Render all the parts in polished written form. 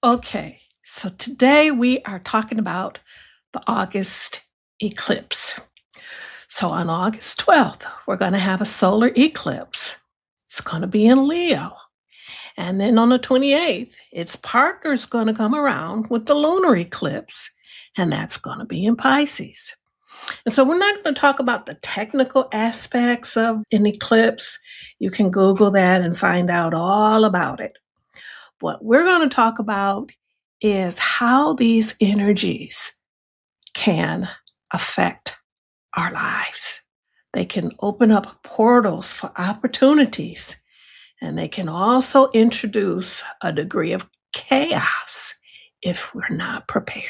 Okay, so today we are talking about the August eclipse. So on August 12th, we're going to have a solar eclipse. It's going to be in Leo. And then on the 28th, its partner is going to come around with the lunar eclipse, and that's going to be in Pisces. And so we're not going to talk about the technical aspects of an eclipse. You can Google that and find out all about it. What we're going to talk about is how these energies can affect our lives. They can open up portals for opportunities, and they can also introduce a degree of chaos if we're not prepared.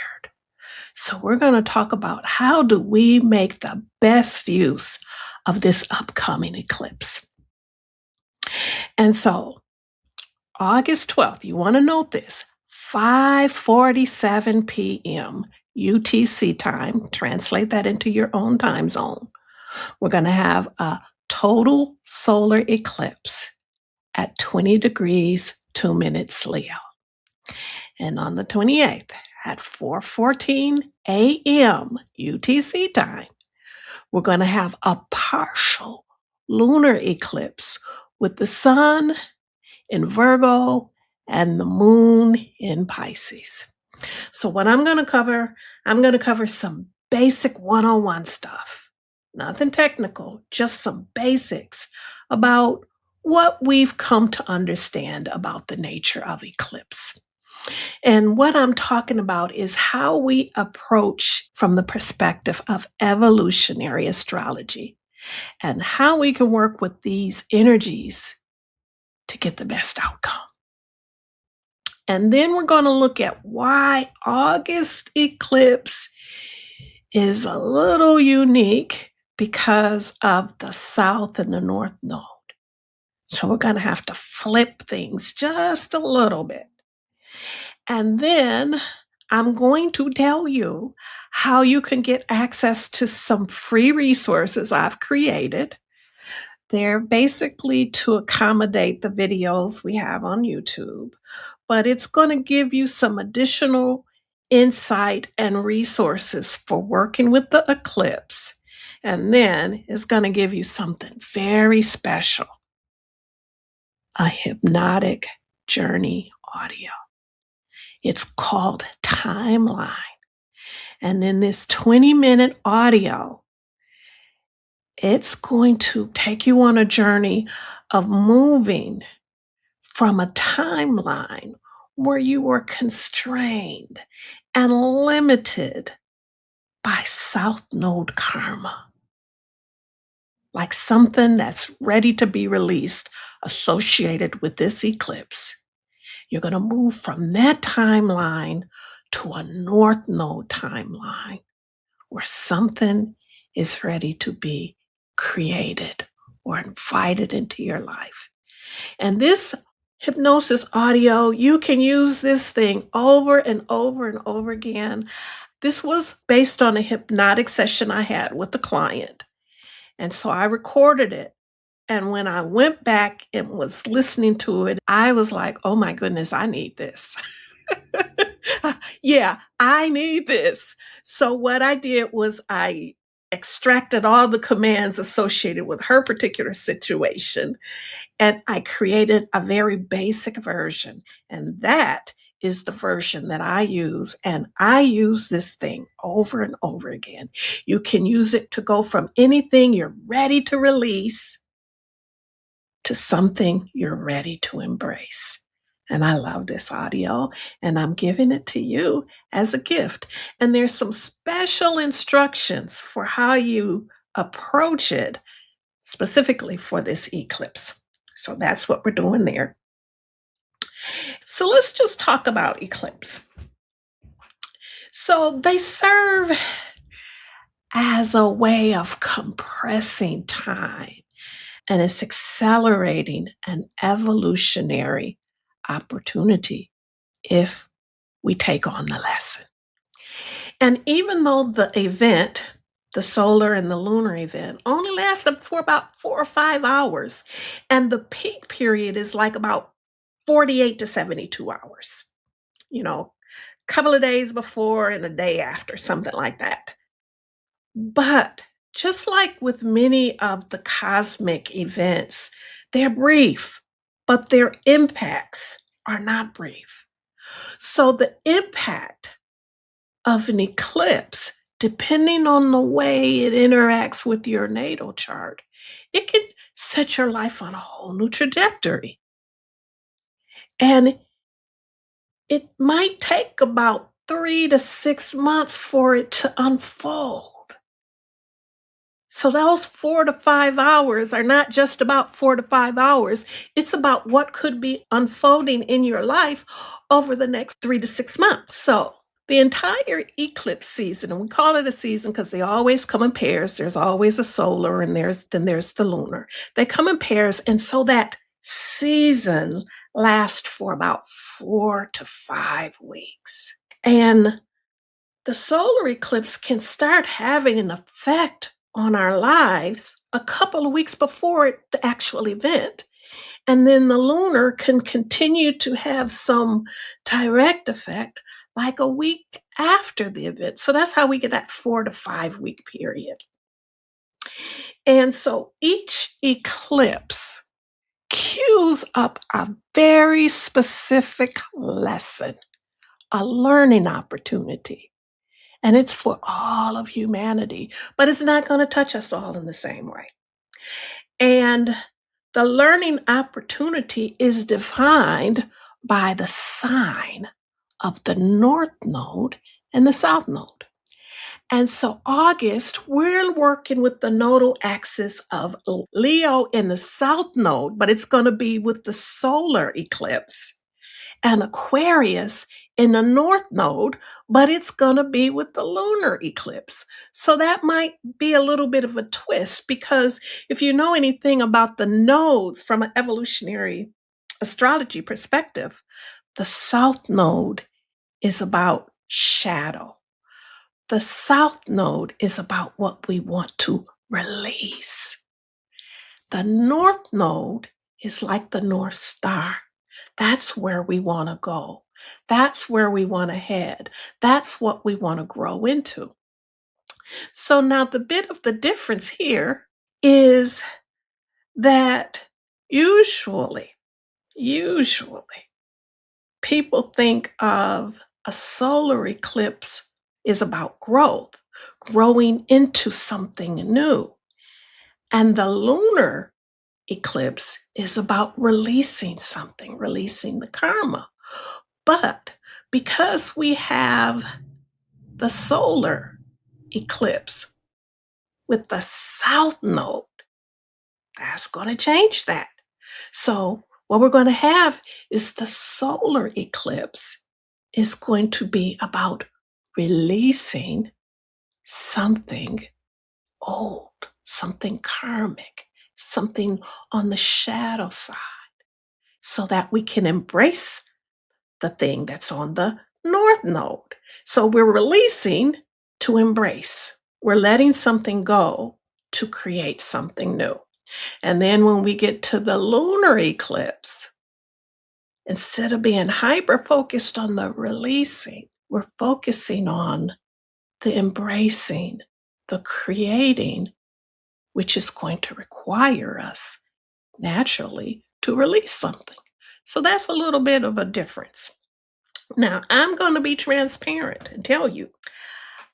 So we're going to talk about how do we make the best use of this upcoming eclipse. And so August 12th, you want to note this, 5:47 p.m. UTC time. Translate that into your own time zone. We're going to have a total solar eclipse at 20 degrees, 2 minutes Leo. And on the 28th at 4:14 a.m. UTC time, we're going to have a partial lunar eclipse with the sun in Virgo and the moon in Pisces. So what I'm going to cover some basic 101 stuff. Nothing technical, just some basics about what we've come to understand about the nature of eclipse. And what I'm talking about is how we approach from the perspective of evolutionary astrology and how we can work with these energies to get the best outcome. And then we're going to look at why August eclipse is a little unique because of the south and the north node. So we're going to have to flip things just a little bit. And then I'm going to tell you how you can get access to some free resources I've created. They're basically to accommodate the videos we have on YouTube, but it's going to give you some additional insight and resources for working with the eclipse. And then it's going to give you something very special, a hypnotic journey audio. It's called Timeline. And in this 20-minute audio, it's going to take you on a journey of moving from a timeline where you were constrained and limited by South Node karma, like something that's ready to be released associated with this eclipse. You're going to move from that timeline to a North Node timeline where something is ready to be created or invited into your life. And this hypnosis audio, you can use this thing over and over and over again. This was based on a hypnotic session I had with a client. And so I recorded it. And when I went back and was listening to it, I was like, oh my goodness, I need this. Yeah, I need this. So what I did was I extracted all the commands associated with her particular situation, and I created a very basic version. And that is the version that I use. And I use this thing over and over again. You can use it to go from anything you're ready to release to something you're ready to embrace. And I love this audio, and I'm giving it to you as a gift. And there's some special instructions for how you approach it specifically for this eclipse. So that's what we're doing there. So let's just talk about eclipse. So they serve as a way of compressing time, and it's accelerating an evolutionary opportunity if we take on the lesson. And even though the event, the solar and the lunar event, only lasted for about 4 or 5 hours, and the peak period is like about 48 to 72 hours. couple of days before and a day after, something like that. But just like with many of the cosmic events, they're brief, but their impacts are not brief. So the impact of an eclipse, depending on the way it interacts with your natal chart, it can set your life on a whole new trajectory. And it might take about 3 to 6 months for it to unfold. So those 4 to 5 hours are not just about 4 to 5 hours. It's about what could be unfolding in your life over the next 3 to 6 months. So the entire eclipse season, and we call it a season because they always come in pairs. There's always a solar and there's the lunar. They come in pairs. And so that season lasts for about 4 to 5 weeks. And the solar eclipse can start having an effect on our lives a couple of weeks before the actual event. And then the lunar can continue to have some direct effect like a week after the event. So that's how we get that 4 to 5 week period. And so each eclipse cues up a very specific lesson, a learning opportunity. And it's for all of humanity, but it's not going to touch us all in the same way. And the learning opportunity is defined by the sign of the North Node and the South Node. And so August, we're working with the nodal axis of Leo in the South Node, but it's going to be with the solar eclipse, and Aquarius in the North Node, but it's going to be with the lunar eclipse. So that might be a little bit of a twist, because if you know anything about the nodes from an evolutionary astrology perspective, the South Node is about shadow. The South Node is about what we want to release. The North Node is like the North Star. That's where we want to go. That's where we want to head. That's what we want to grow into. So now the bit of the difference here is that usually people think of a solar eclipse is about growth, growing into something new. And the lunar eclipse is about releasing something, releasing the karma. But because we have the solar eclipse with the South Node, that's going to change that. So what we're going to have is the solar eclipse is going to be about releasing something old, something karmic, something on the shadow side, so that we can embrace the thing that's on the North Node. So we're releasing to embrace. We're letting something go to create something new. And then when we get to the lunar eclipse, instead of being hyper focused on the releasing, we're focusing on the embracing, the creating, which is going to require us naturally to release something. So that's a little bit of a difference. Now, I'm going to be transparent and tell you,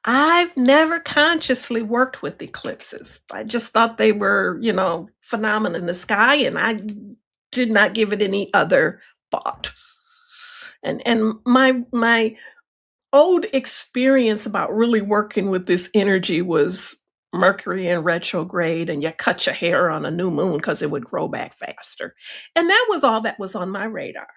I've never consciously worked with eclipses. I just thought they were, phenomena in the sky, and I did not give it any other thought. And my old experience about really working with this energy was Mercury in retrograde, and you cut your hair on a new moon because it would grow back faster. And that was all that was on my radar.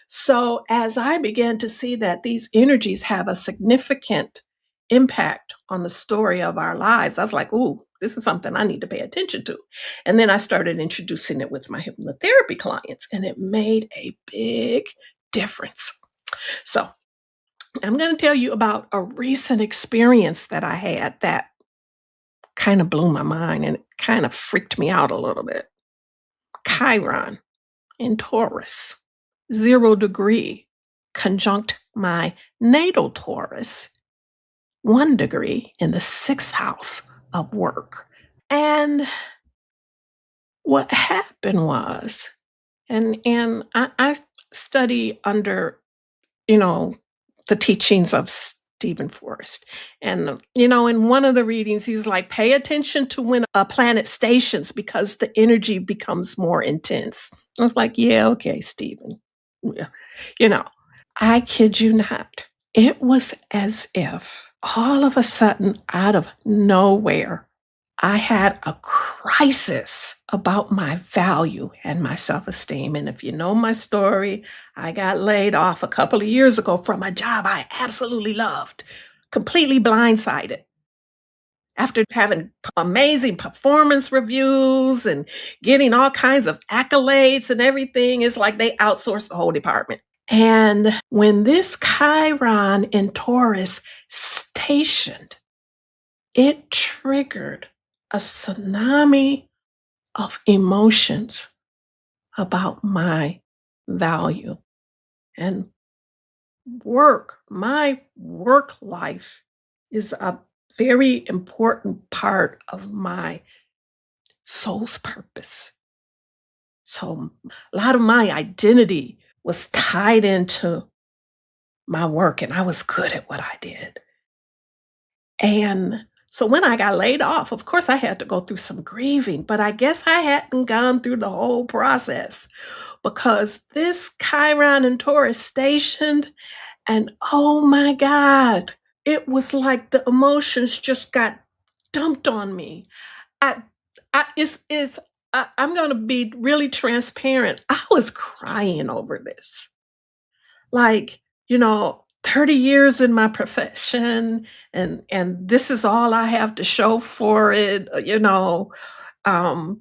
So as I began to see that these energies have a significant impact on the story of our lives, I was like, ooh, this is something I need to pay attention to. And then I started introducing it with my hypnotherapy clients, and it made a big difference. So I'm going to tell you about a recent experience that I had that kind of blew my mind and it kind of freaked me out a little bit. Chiron in Taurus, 0 degree, conjunct my natal Taurus 1 degree in the sixth house of work. And what happened was, and I study under, you know, the teachings of Stephen Forrest. And, in one of the readings, he's like, pay attention to when a planet stations because the energy becomes more intense. I was like, yeah, okay, Stephen. Yeah. You know, I kid you not. It was as if all of a sudden, out of nowhere, I had a crisis about my value and my self esteem. And if you know my story, I got laid off a couple of years ago from a job I absolutely loved, completely blindsided. After having amazing performance reviews and getting all kinds of accolades and everything, it's like they outsourced the whole department. And when this Chiron in Taurus stationed, it triggered a tsunami of emotions about my value and work. My work life is a very important part of my soul's purpose. So a lot of my identity was tied into my work, and I was good at what I did. And so when I got laid off, of course, I had to go through some grieving, but I guess I hadn't gone through the whole process because this Chiron and Taurus stationed, and oh my God, it was like the emotions just got dumped on me. I, I'm going to be really transparent. I was crying over this. Like, 30 years in my profession, and this is all I have to show for it, um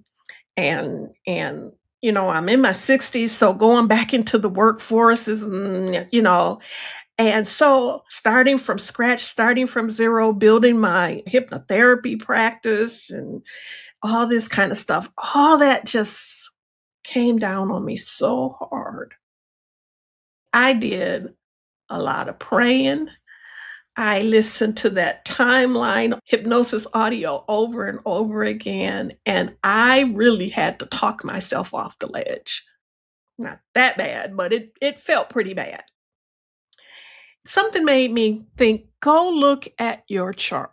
and I'm in my 60s, so going back into the workforce is, and so starting from scratch, starting from zero, building my hypnotherapy practice and all this kind of stuff, all that just came down on me so hard. I did a lot of praying. I listened to that timeline hypnosis audio over and over again, and I really had to talk myself off the ledge. Not that bad, but it felt pretty bad. Something made me think, go look at your chart.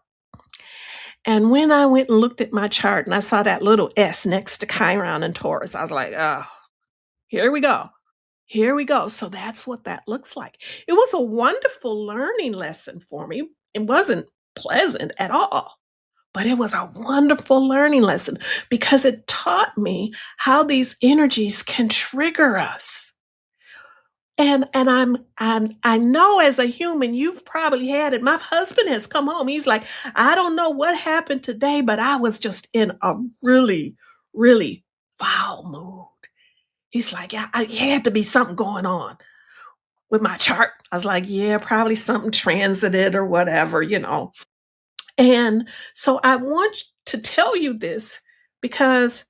And when I went and looked at my chart and I saw that little S next to Chiron and Taurus, I was like, oh, here we go. Here we go. So that's what that looks like. It was a wonderful learning lesson for me. It wasn't pleasant at all, but it was a wonderful learning lesson because it taught me how these energies can trigger us. And I know as a human, you've probably had it. My husband has come home. He's like, I don't know what happened today, but I was just in a really, really foul mood. He's like, yeah, it had to be something going on with my chart. I was like, yeah, probably something transited or whatever. And so I want to tell you this because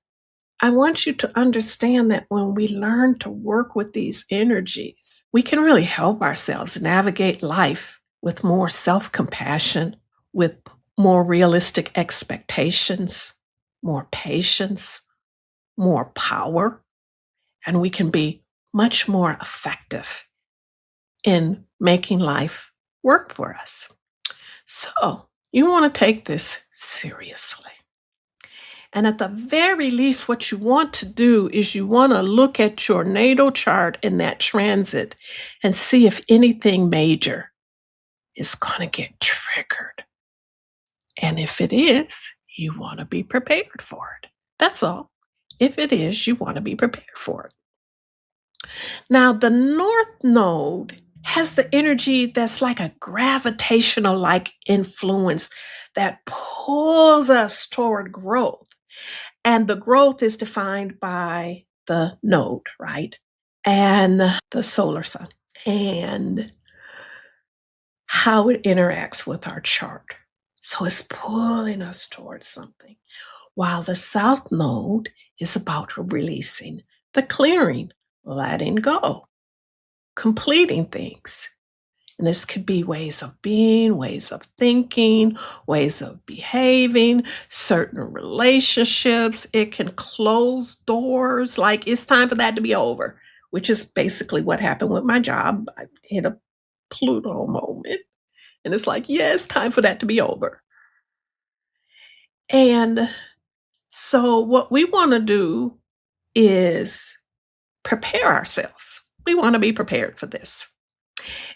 I want you to understand that when we learn to work with these energies, we can really help ourselves navigate life with more self compassion, with more realistic expectations, more patience, more power, and we can be much more effective in making life work for us. So, you want to take this seriously. And at the very least, what you want to do is you want to look at your natal chart in that transit and see if anything major is going to get triggered. And if it is, you want to be prepared for it. That's all. If it is, you want to be prepared for it. Now, the North Node has the energy that's like a gravitational like influence that pulls us toward growth. And the growth is defined by the node, right? And the solar sun and how it interacts with our chart. So it's pulling us towards something. While the south node is about releasing, the clearing, letting go, completing things. And this could be ways of being, ways of thinking, ways of behaving, certain relationships. It can close doors, like it's time for that to be over, which is basically what happened with my job. I hit a Pluto moment, and it's like, yeah, it's time for that to be over. And so, what we want to do is prepare ourselves. We want to be prepared for this.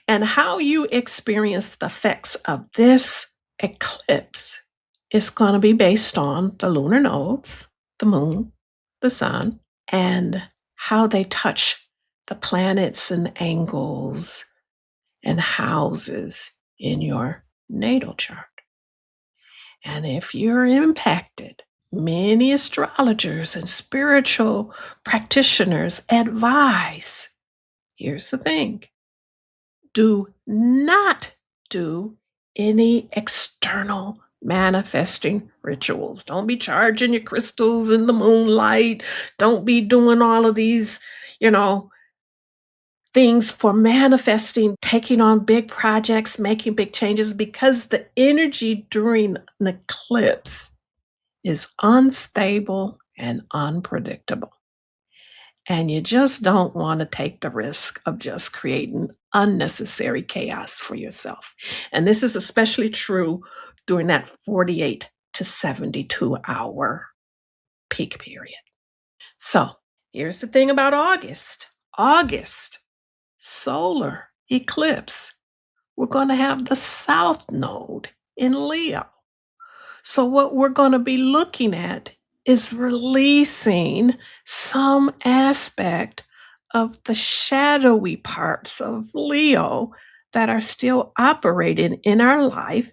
And how you experience the effects of this eclipse is going to be based on the lunar nodes, the moon, the sun, and how they touch the planets and angles and houses in your natal chart. And if you're impacted, many astrologers and spiritual practitioners advise, here's the thing, do not do any external manifesting rituals. Don't be charging your crystals in the moonlight. Don't be doing all of these, you know, things for manifesting, taking on big projects, making big changes, because the energy during an eclipse is unstable and unpredictable. And you just don't want to take the risk of just creating unnecessary chaos for yourself. And this is especially true during that 48 to 72-hour peak period. So here's the thing about August. August, solar eclipse. We're going to have the South Node in Leo. So, what we're going to be looking at is releasing some aspect of the shadowy parts of Leo that are still operating in our life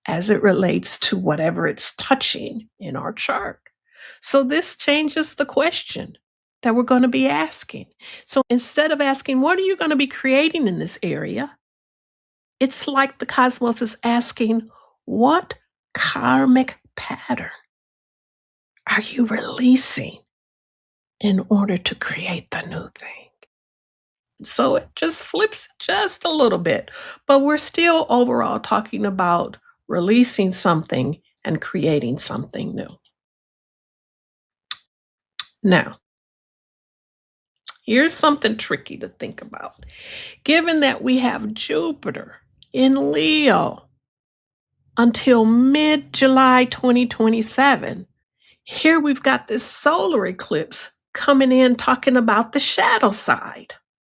as it relates to whatever it's touching in our chart. So, this changes the question that we're going to be asking. So, instead of asking, what are you going to be creating in this area? It's like the cosmos is asking, what karmic pattern are you releasing in order to create the new thing? So it just flips just a little bit, but we're still overall talking about releasing something and creating something new. Now, here's something tricky to think about. Given that we have Jupiter in Leo until mid July 2027, here we've got this solar eclipse coming in talking about the shadow side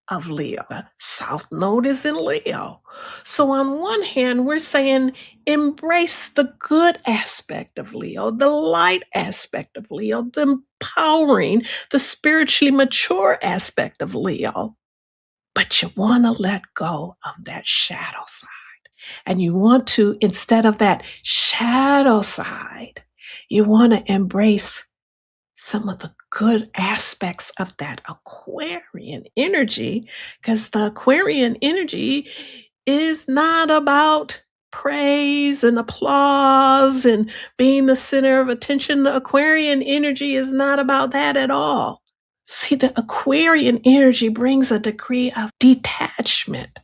of Leo. The South Node is in Leo. So, on one hand, we're saying embrace the good aspect of Leo, the light aspect of Leo, the empowering, the spiritually mature aspect of Leo. But you want to let go of that shadow side. And you want to, instead of that shadow side, you want to embrace some of the good aspects of that Aquarian energy, because the Aquarian energy is not about praise and applause and being the center of attention. The Aquarian energy is not about that at all. See, the Aquarian energy brings a degree of detachment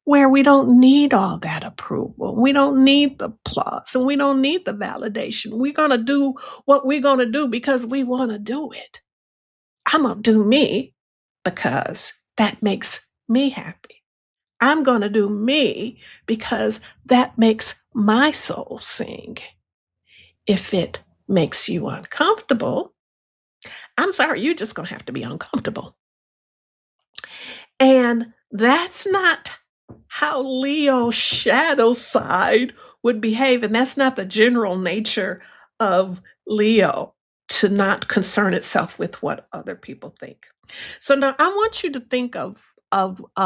where we don't need all that approval. We don't need the applause and we don't need the validation. We're going to do what we're going to do because we want to do it. I'm going to do me because that makes me happy. I'm going to do me because that makes my soul sing. If it makes you uncomfortable, I'm sorry, you're just going to have to be uncomfortable. And that's not how Leo's shadow side would behave. And that's not the general nature of Leo, to not concern itself with what other people think. So now I want you to think of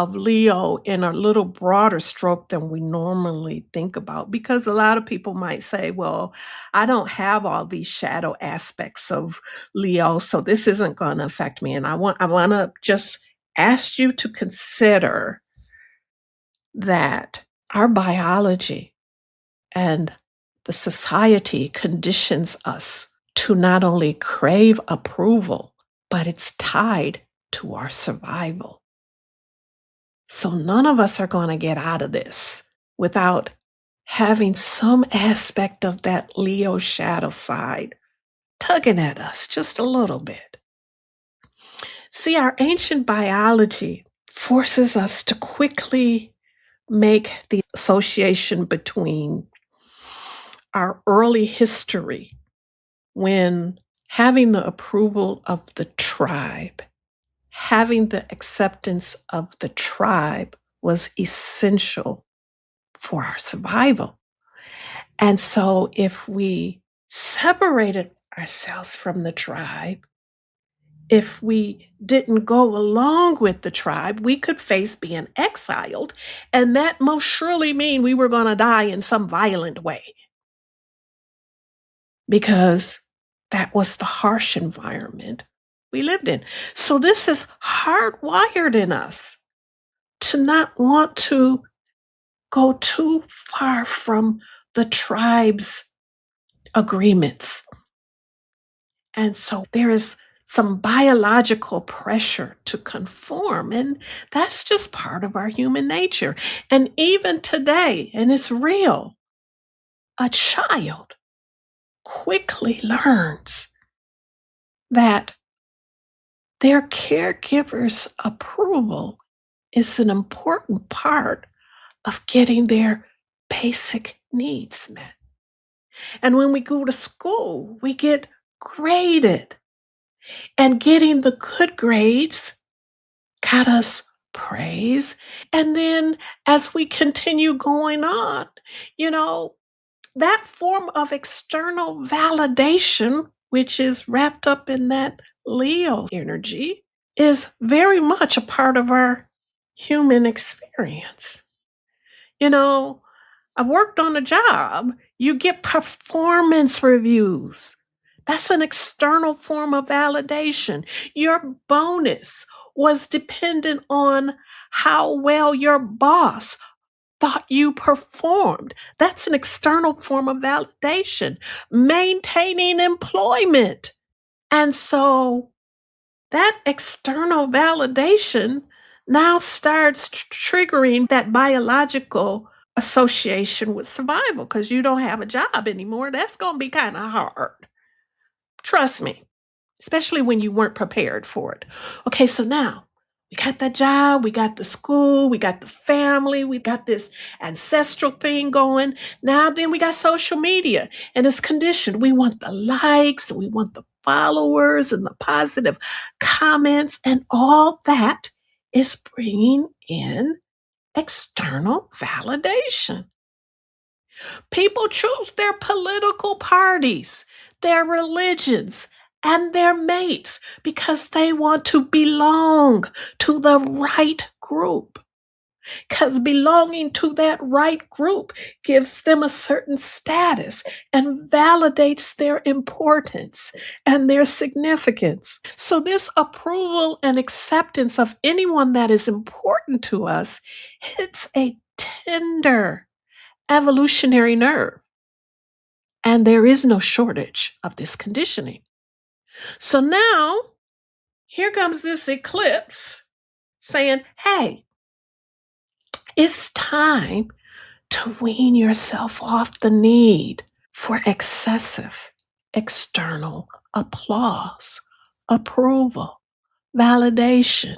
Leo in a little broader stroke than we normally think about, because a lot of people might say, well, I don't have all these shadow aspects of Leo, so this isn't going to affect me. And I want to just ask you to consider that our biology and the society conditions us to not only crave approval, but it's tied to our survival. So none of us are going to get out of this without having some aspect of that Leo shadow side tugging at us just a little bit. See, our ancient biology forces us to quickly make the association between our early history when having the approval of the tribe, having the acceptance of the tribe was essential for our survival. And so if we separated ourselves from the tribe, if we didn't go along with the tribe, we could face being exiled, and that most surely mean we were going to die in some violent way because that was the harsh environment we lived in. So this is hardwired in us to not want to go too far from the tribe's agreements. And so there is some biological pressure to conform, and that's just part of our human nature. And even today, and it's real, a child quickly learns that their caregiver's approval is an important part of getting their basic needs met. And when we go to school, we get graded. And getting the good grades got us praise. And then as we continue going on, you know, that form of external validation, which is wrapped up in that Leo energy, is very much a part of our human experience. You know, I worked on a job, you get performance reviews. That's an external form of validation. Your bonus was dependent on how well your boss thought you performed. That's an external form of validation. Maintaining employment. And so that external validation now starts triggering that biological association with survival because you don't have a job anymore. That's going to be kind of hard. Trust me, especially when you weren't prepared for it. Okay, so now we got that job, we got the school, we got the family, we got this ancestral thing going. Now, then we got social media and it's conditioned. We want the likes, we want the followers and the positive comments, and all that is bringing in external validation. People choose their political parties, their religions, and their mates because they want to belong to the right group. Because belonging to that right group gives them a certain status and validates their importance and their significance. So, this approval and acceptance of anyone that is important to us hits a tender evolutionary nerve. And there is no shortage of this conditioning. So now, here comes this eclipse saying, hey, it's time to wean yourself off the need for excessive external applause, approval, validation,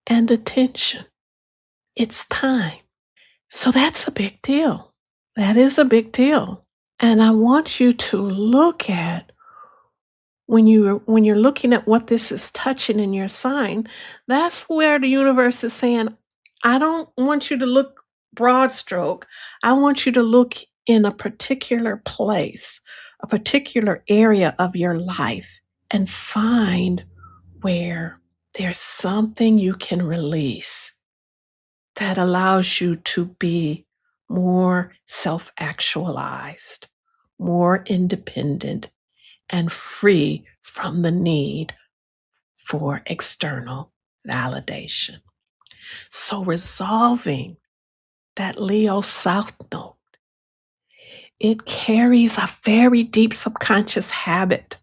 and attention. It's time. So that's a big deal. That is a big deal. And I want you to look at when you're looking at what this is touching in your sign, that's where the universe is saying, I don't want you to look broad stroke. I want you to look in a particular place, a particular area of your life, and find where there's something you can release that allows you to be more self actualized, more independent, and free from the need for external validation. So, resolving that Leo South Node, it carries a very deep subconscious habit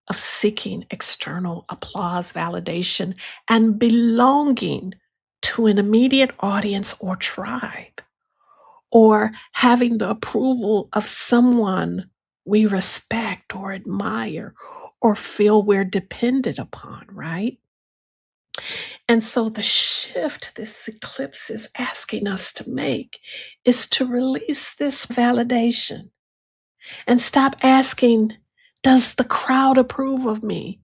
of seeking external applause, validation, and belonging to an immediate audience or tribe, or having the approval of someone we respect or admire or feel we're dependent upon, right? And so the shift this eclipse is asking us to make is to release this validation and stop asking, does the crowd approve of me?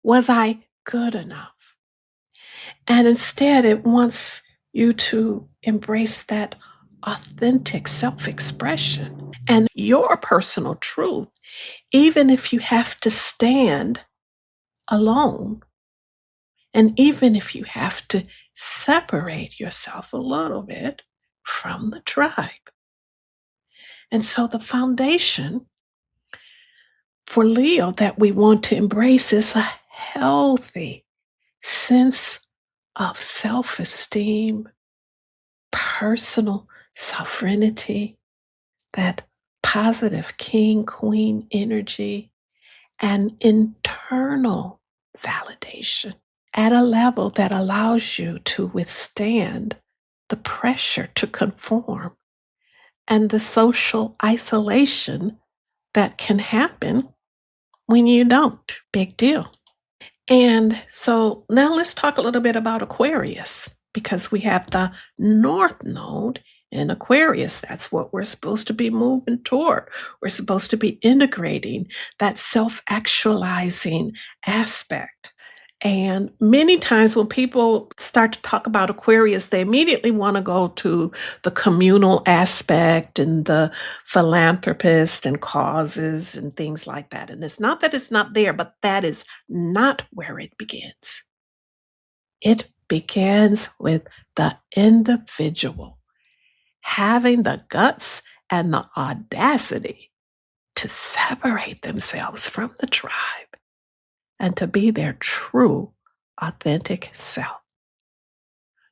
Was I good enough? And instead, it wants you to embrace that authentic self expression and your personal truth, even if you have to stand alone, and even if you have to separate yourself a little bit from the tribe. And so, the foundation for Leo that we want to embrace is a healthy sense of self esteem, personal sovereignty, that positive king queen energy, and internal validation at a level that allows you to withstand the pressure to conform and the social isolation that can happen when you don't. Big deal. And so now let's talk a little bit about Aquarius, because we have the North Node in Aquarius. That's what we're supposed to be moving toward. We're supposed to be integrating that self actualizing aspect. And many times when people start to talk about Aquarius, they immediately want to go to the communal aspect and the philanthropist and causes and things like that. And it's not that it's not there, but that is not where it begins. It begins with the individual having the guts and the audacity to separate themselves from the tribe and to be their true, authentic self.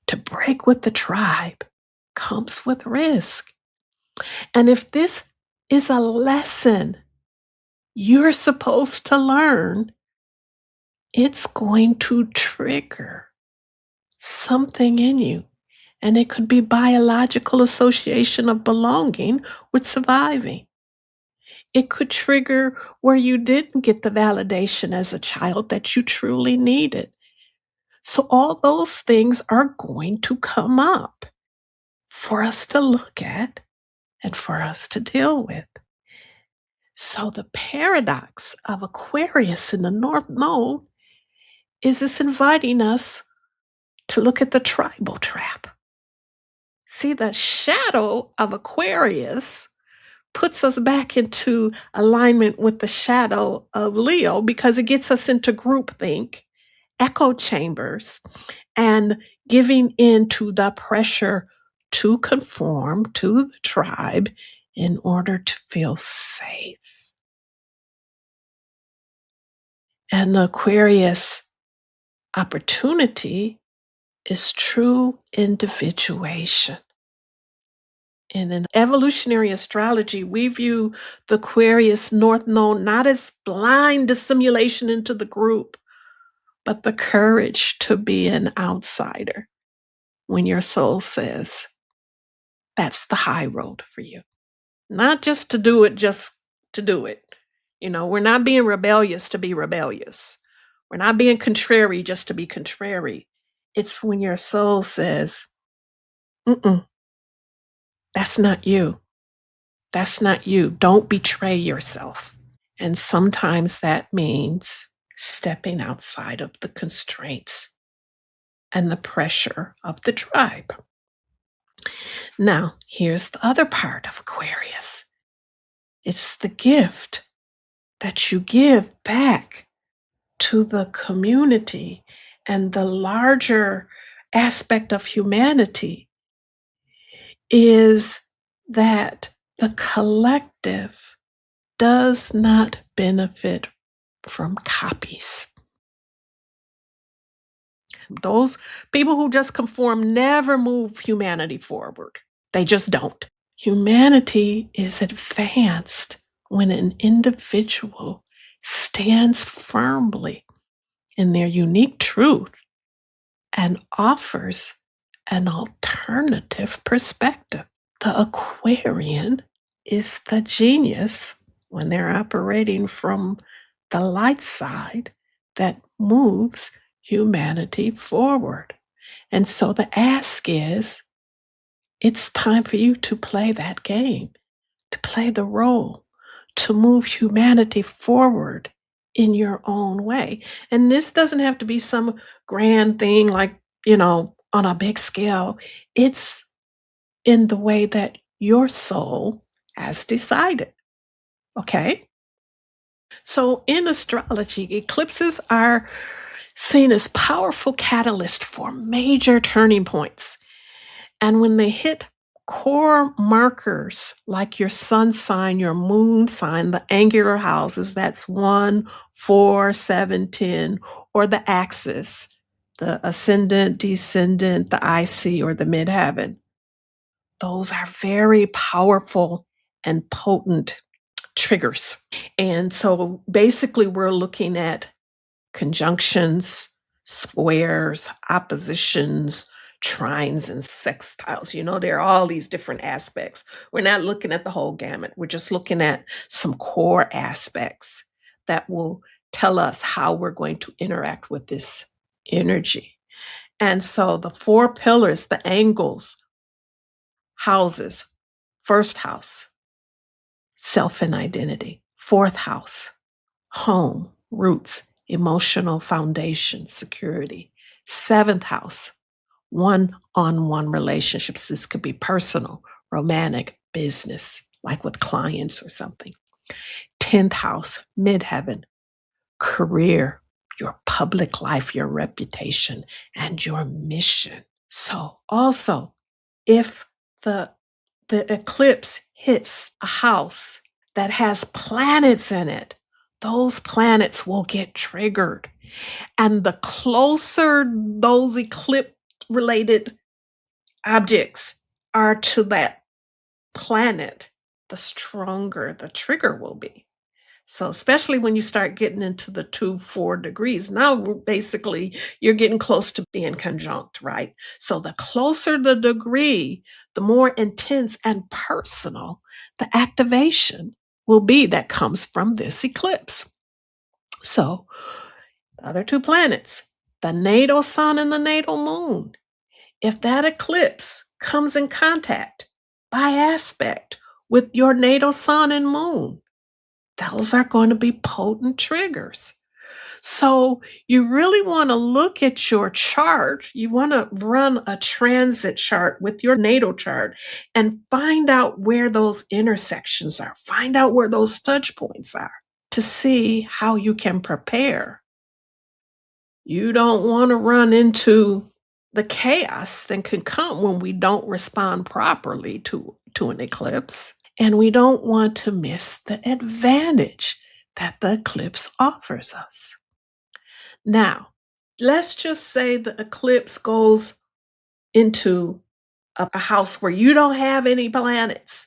To break with the tribe comes with risk. And if this is a lesson you're supposed to learn, it's going to trigger something in you. And it could be biological association of belonging with surviving. It could trigger where you didn't get the validation as a child that you truly needed. So all those things are going to come up for us to look at and for us to deal with. So the paradox of Aquarius in the North Node is it's inviting us to look at the tribal trap. See, the shadow of Aquarius puts us back into alignment with the shadow of Leo because it gets us into groupthink, echo chambers, and giving in to the pressure to conform to the tribe in order to feel safe. And the Aquarius opportunity is true individuation. And in evolutionary astrology, we view the Aquarius North Node not as blind dissimulation into the group, but the courage to be an outsider when your soul says, that's the high road for you. Not just to do it, just to do it. You know, we're not being rebellious to be rebellious. We're not being contrary just to be contrary. It's when your soul says, mm-mm, that's not you. That's not you. Don't betray yourself. And sometimes that means stepping outside of the constraints and the pressure of the tribe. Now, here's the other part of Aquarius. It's the gift that you give back to the community and the larger aspect of humanity is that the collective does not benefit from copies. Those people who just conform never move humanity forward. They just don't. Humanity is advanced when an individual stands firmly in their unique truth and offers an alternative perspective. The Aquarian is the genius when they're operating from the light side that moves humanity forward. And so the ask is it's time for you to play that game, to play the role, to move humanity forward in your own way. And this doesn't have to be some grand thing like, on a big scale. It's in the way that your soul has decided. Okay? So in astrology, eclipses are seen as powerful catalysts for major turning points. And when they hit core markers like your sun sign, your moon sign, the angular houses, that's 1, 4, 7, 10, or the axis, the ascendant, descendant, the IC, or the midheaven, those are very powerful and potent triggers. And so basically, we're looking at conjunctions, squares, oppositions, trines, and sextiles. There are all these different aspects. We're not looking at the whole gamut. We're just looking at some core aspects that will tell us how we're going to interact with this energy. And so the four pillars, the angles, houses, first house, self and identity, fourth house, home, roots, emotional foundation, security, seventh house, one on one relationships. This could be personal, romantic, business, like with clients or something. 10th house, midheaven, career, your public life, your reputation, and your mission. So also, if the eclipse hits a house that has planets in it, those planets will get triggered. And the closer those eclipse related objects are to that planet, the stronger the trigger will be. So, especially when you start getting into the 2, 4 degrees, now basically you're getting close to being conjunct, right? So, the closer the degree, the more intense and personal the activation will be that comes from this eclipse. So, the other two planets, the natal sun and the natal moon, if that eclipse comes in contact by aspect with your natal sun and moon, those are going to be potent triggers. So you really want to look at your chart. You want to run a transit chart with your natal chart and find out where those intersections are. Find out where those touch points are to see how you can prepare. You don't want to run into the chaos that can come when we don't respond properly to an eclipse. And we don't want to miss the advantage that the eclipse offers us. Now, let's just say the eclipse goes into a house where you don't have any planets.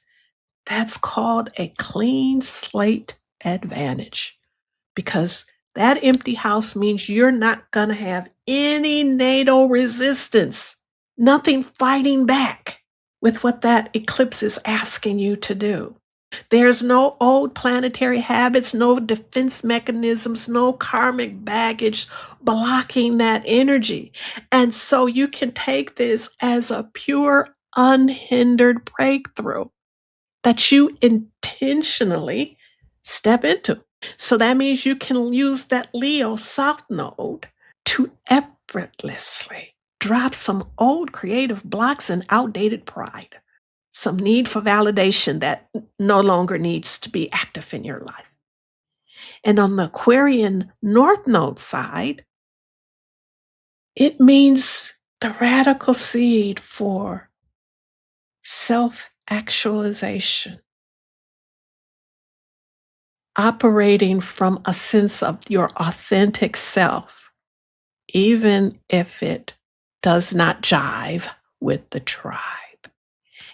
That's called a clean slate advantage because that empty house means you're not going to have any natal resistance, nothing fighting back with what that eclipse is asking you to do. There's no old planetary habits, no defense mechanisms, no karmic baggage blocking that energy. And so you can take this as a pure, unhindered breakthrough that you intentionally step into. So that means you can use that Leo South Node to effortlessly drop some old creative blocks and outdated pride, some need for validation that no longer needs to be active in your life. And on the Aquarian North Node side, it means the radical seed for self actualization, operating from a sense of your authentic self, even if it does not jive with the tribe.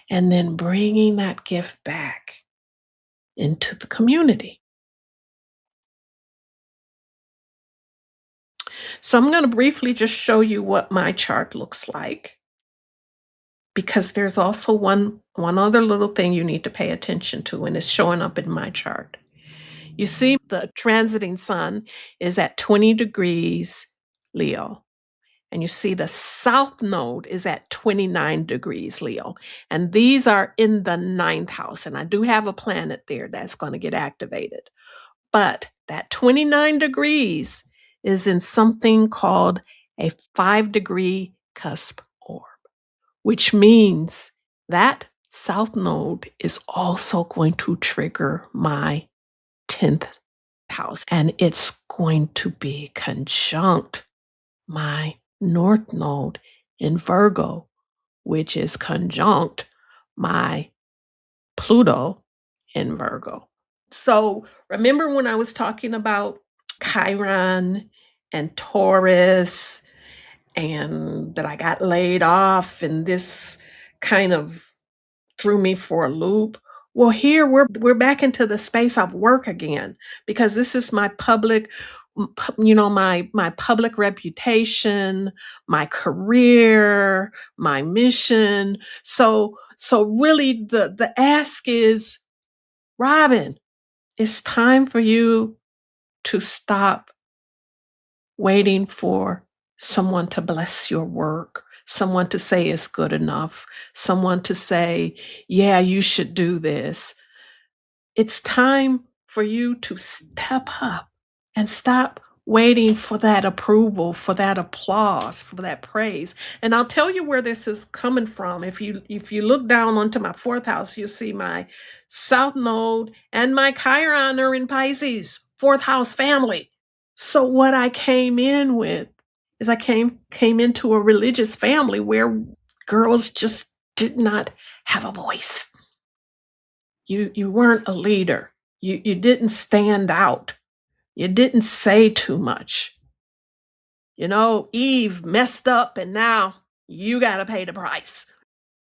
And then bringing that gift back into the community. So I'm going to briefly just show you what my chart looks like. because there's also one other little thing you need to pay attention to, and it's showing up in my chart. You see, the transiting sun is at 20 degrees Leo. And you see the south node is at 29 degrees Leo. And these are in the ninth house. And I do have a planet there that's going to get activated. But that 29 degrees is in something called a 5-degree cusp orb, which means that south node is also going to trigger my 10th house. And it's going to be conjunct my north node in Virgo, which is conjunct my Pluto in Virgo. So remember when I was talking about Chiron and Taurus and that I got laid off and this kind of threw me for a loop? Well, here we're back into the space of work again because this is my public, my public reputation, my career, my mission. So really the ask is, Robin, it's time for you to stop waiting for someone to bless your work, someone to say it's good enough, someone to say, yeah, you should do this. It's time for you to step up and stop waiting for that approval, for that applause, for that praise. And I'll tell you where this is coming from. If you look down onto my fourth house, you'll see my south node and my Chiron are in Pisces, fourth house family. So what I came in with is I came into a religious family where girls just did not have a voice. You weren't a leader. You didn't stand out. You didn't say too much. Eve messed up and now you got to pay the price.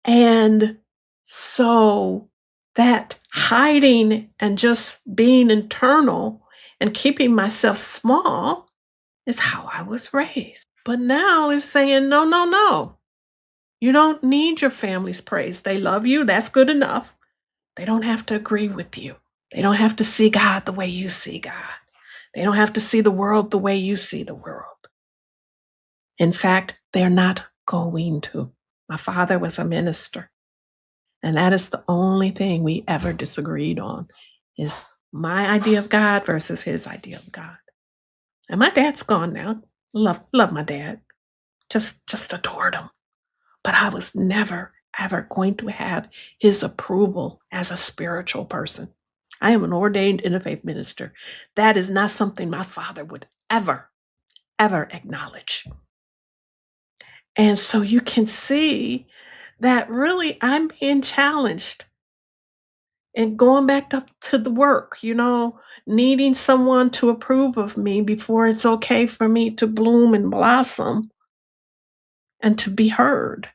And so that hiding and just being internal and keeping myself small is how I was raised. But now it's saying, no, no, no. You don't need your family's praise. They love you. That's good enough. They don't have to agree with you. They don't have to see God the way you see God. They don't have to see the world the way you see the world. In fact, they're not going to. My father was a minister. And that is the only thing we ever disagreed on, is my idea of God versus his idea of God. And my dad's gone now. Love my dad. Just adored him. But I was never, ever going to have his approval as a spiritual person. I am an ordained interfaith minister. That is not something my father would ever, ever acknowledge. And so you can see that really I'm being challenged and going back up to the work, needing someone to approve of me before it's okay for me to bloom and blossom and to be heard.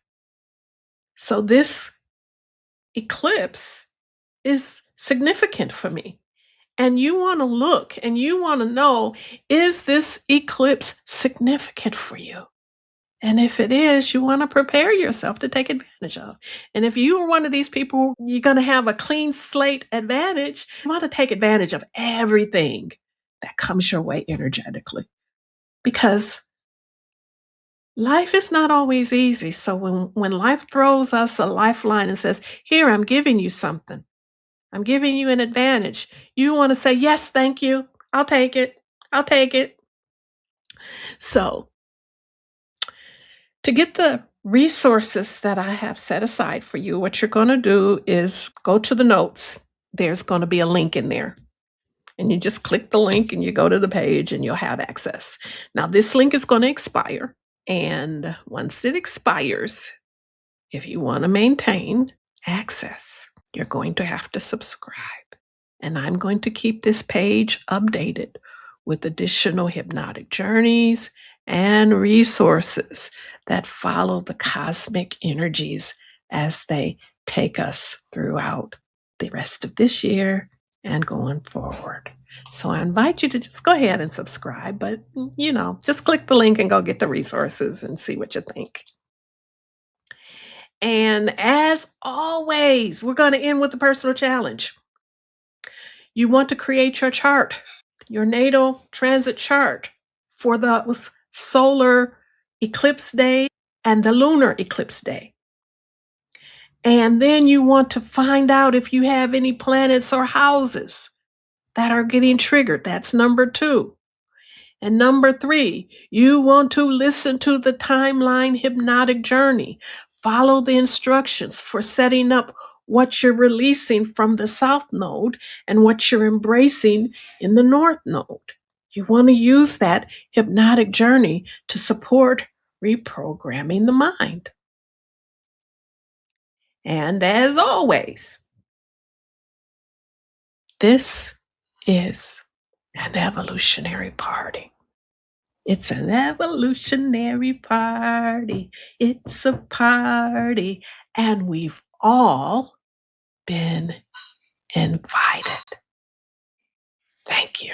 So this eclipse is significant for me. And you want to look and you want to know, is this eclipse significant for you? And if it is, you want to prepare yourself to take advantage of. And if you are one of these people, you're going to have a clean slate advantage. You want to take advantage of everything that comes your way energetically. Because life is not always easy. So when life throws us a lifeline and says, here, I'm giving you something. I'm giving you an advantage. You want to say, yes, thank you. I'll take it. I'll take it. So to get the resources that I have set aside for you, what you're going to do is go to the notes. There's going to be a link in there. And you just click the link and you go to the page and you'll have access. Now, this link is going to expire. And once it expires, if you want to maintain access, you're going to have to subscribe. And I'm going to keep this page updated with additional hypnotic journeys and resources that follow the cosmic energies as they take us throughout the rest of this year and going forward. So I invite you to just go ahead and subscribe, but just click the link and go get the resources and see what you think. And as always, we're going to end with a personal challenge. You want to create your chart, your natal transit chart for the solar eclipse day and the lunar eclipse day. And then you want to find out if you have any planets or houses that are getting triggered. That's number 2. And number 3, you want to listen to the timeline hypnotic journey. Follow the instructions for setting up what you're releasing from the south node and what you're embracing in the north node. You want to use that hypnotic journey to support reprogramming the mind. And as always, this is an evolutionary party. It's an evolutionary party. It's a party. And we've all been invited. Thank you.